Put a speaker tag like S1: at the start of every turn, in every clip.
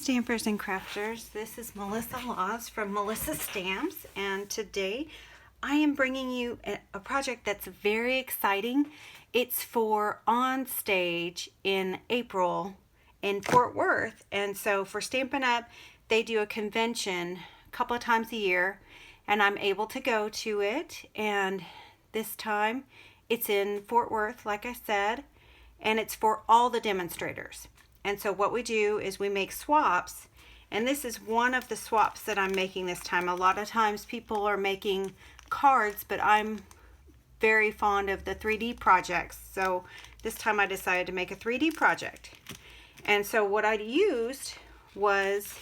S1: Stampers and Crafters. This is Loffler-Laws from Melissa Stamps, and today I am bringing you a project that's very exciting. It's for on stage in April in Fort Worth, and so for Stampin' Up, they do a convention a couple of times a year, and I'm able to go to it, and this time it's in Fort Worth, like I said, and it's for all the demonstrators. And so what we do is we make swaps, and this is one of the swaps that I'm making this time. A lot of times people are making cards, but I'm very fond of the 3D projects. So this time I decided to make a 3D project. And so what I used was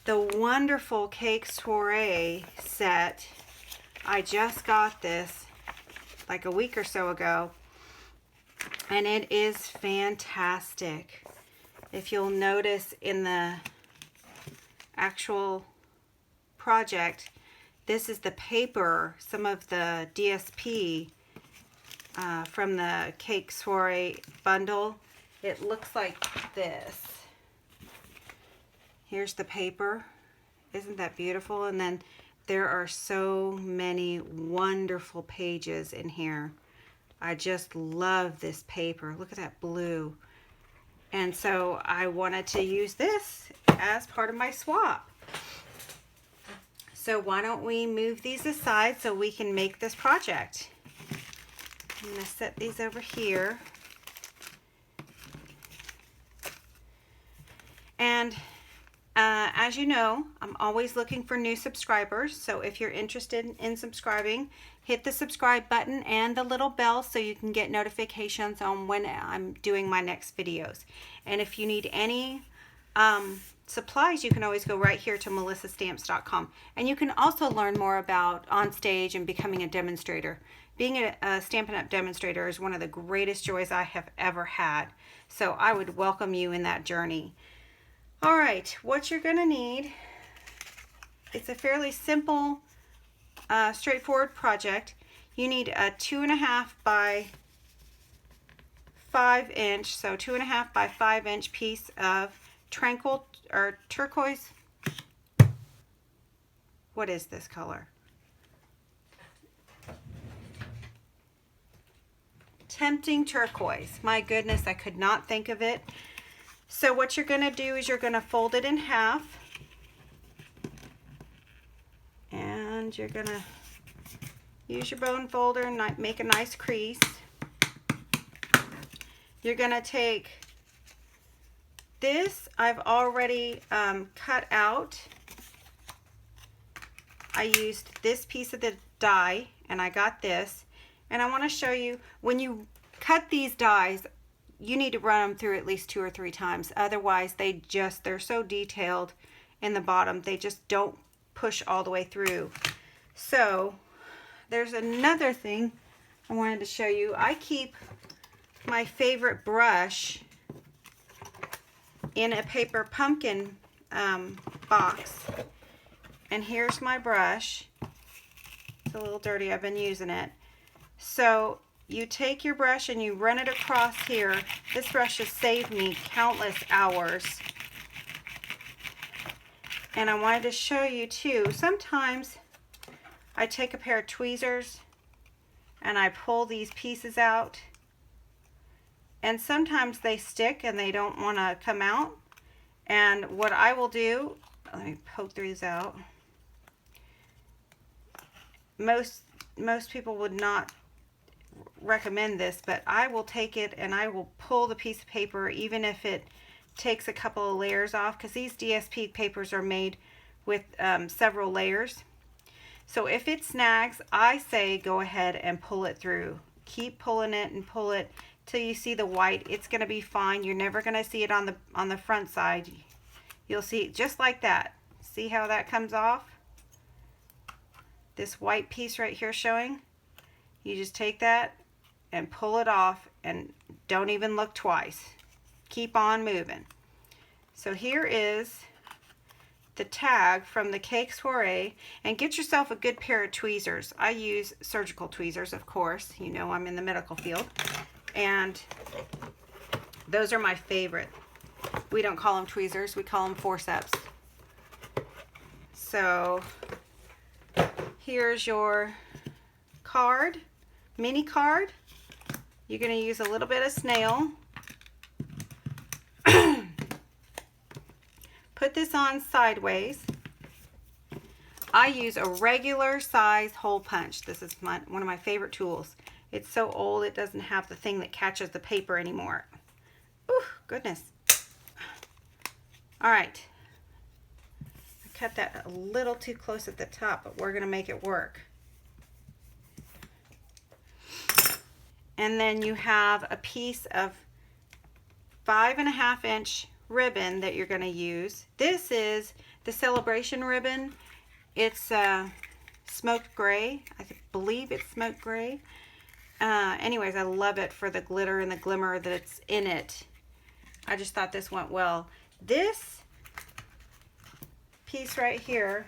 S1: the wonderful Cake Soiree set. I just got this like a week or so ago. And it is fantastic. If you'll notice in the actual project, this is the paper, some of the DSP from the Cake Soiree bundle. It looks like this. Here's the paper. Isn't that beautiful? And then there are so many wonderful pages in here. I just love this paper. Look at that blue. And so I wanted to use this as part of my swap. So why don't we move these aside so we can make this project. I'm going to set these over here. And as you know, I'm always looking for new subscribers. So if you're interested in subscribing, hit the subscribe button and the little bell so you can get notifications on when I'm doing my next videos. And if you need any supplies, you can always go right here to melissastamps.com. And you can also learn more about on stage and becoming a demonstrator. Being a Stampin' Up! Demonstrator is one of the greatest joys I have ever had. So I would welcome you in that journey. All right, what you're going to need, it's a fairly simple, straightforward project. You need a 2.5 by 5 inch, so 2.5 by 5 inch piece of tranquil or turquoise. What is this color? Tempting turquoise. My goodness, I could not think of it. So what you're going to do is you're going to fold it in half, and you're going to use your bone folder and make a nice crease. You're going to take this, I've already cut out. I used this piece of the die, and I got this, and I want to show you when you cut these dies, you need to run them through at least 2 or 3 times. Otherwise, they're so detailed in the bottom, they just don't push all the way through. So there's another thing I wanted to show you. I keep my favorite brush in a paper pumpkin box. And here's my brush. It's a little dirty, I've been using it. So you take your brush and you run it across here. This brush has saved me countless hours. And I wanted to show you too, sometimes I take a pair of tweezers and I pull these pieces out. And sometimes they stick and they don't want to come out. And what I will do, let me poke these out. Most people would not recommend this, but I will take it and I will pull the piece of paper even if it takes a couple of layers off, because these DSP papers are made with several layers. So if it snags, I say go ahead and pull it through. Keep pulling it and pull it till you see the white. It's going to be fine. You're never going to see it on the front side. You'll see it just like that. See how that comes off? This white piece right here showing. You just take that and pull it off and don't even look twice. Keep on moving. So here is the tag from the Cake Soiree, and get yourself a good pair of tweezers. I use surgical tweezers, of course. You know I'm in the medical field, and those are my favorite. We don't call them tweezers, we call them forceps. So here's your card, mini card. You're going to use a little bit of snail. Put this on sideways. I use a regular size hole punch. This is one of my favorite tools. It's so old it doesn't have the thing that catches the paper anymore. Ooh, goodness. All right. I cut that a little too close at the top, but we're going to make it work. And then you have a piece of 5.5 inch ribbon that you're going to use. This is the celebration ribbon. It's smoked gray. I believe it's smoked gray. Anyways, I love it for the glitter and the glimmer that's in it. I just thought this went well. This piece right here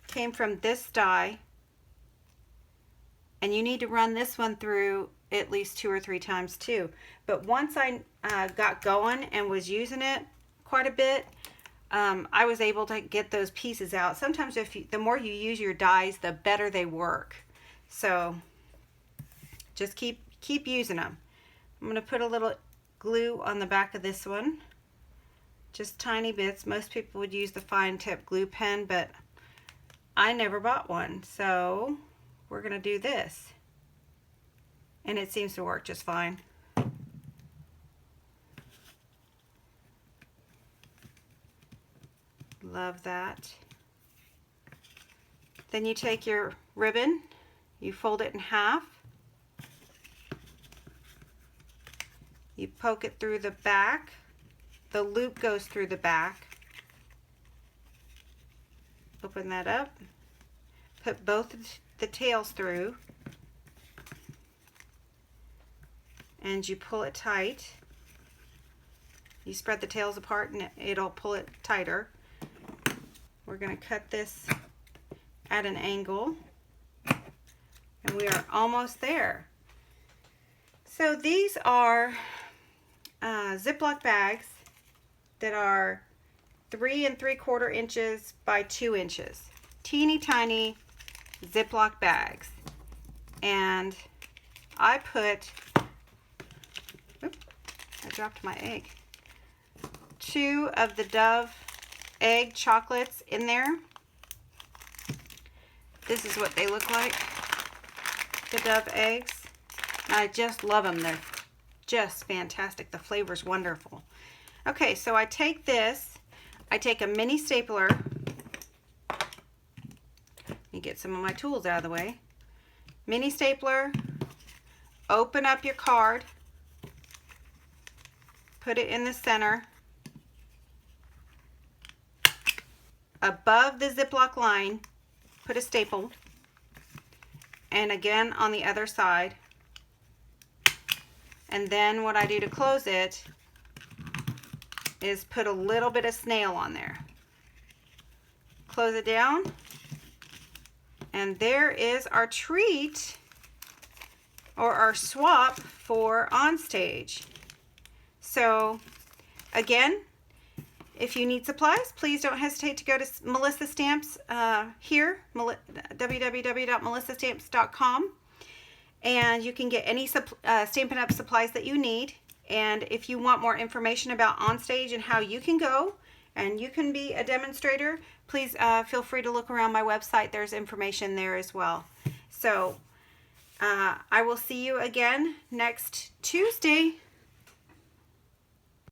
S1: came from this die, and you need to run this one through at least 2 or 3 times too. But once I got going and was using it quite a bit, I was able to get those pieces out. Sometimes the more you use your dies, the better they work. So just keep using them. I'm going to put a little glue on the back of this one. Just tiny bits. Most people would use the fine tip glue pen, but I never bought one. So we're going to do this. And it seems to work just fine. Love that. Then you take your ribbon, you fold it in half, you poke it through the back, the loop goes through the back, open that up, put both the tails through, and you pull it tight. You spread the tails apart and it'll pull it tighter. We're going to cut this at an angle, and we are almost there. So these are Ziploc bags that are 3 3/4 inches by 2 inches. Teeny tiny Ziploc bags. And I put, oops, I dropped my egg. 2 of the Dove egg chocolates in there. This is what they look like, the Dove eggs. I just love them. They're just fantastic. The flavor's wonderful. Okay, so I take this, I take a mini stapler. Let me get some of my tools out of the way. Mini stapler, open up your card, put it in the center. Above the Ziploc line, put a staple, and again on the other side. And then what I do to close it is put a little bit of snail on there. Close it down, and there is our treat, or our swap for on stage. So again, if you need supplies, please don't hesitate to go to Melissa Stamps here, www.melissastamps.com, and you can get any Stampin' Up! Supplies that you need. And if you want more information about Onstage and how you can go and you can be a demonstrator, please feel free to look around my website. There's information there as well. So I will see you again next Tuesday.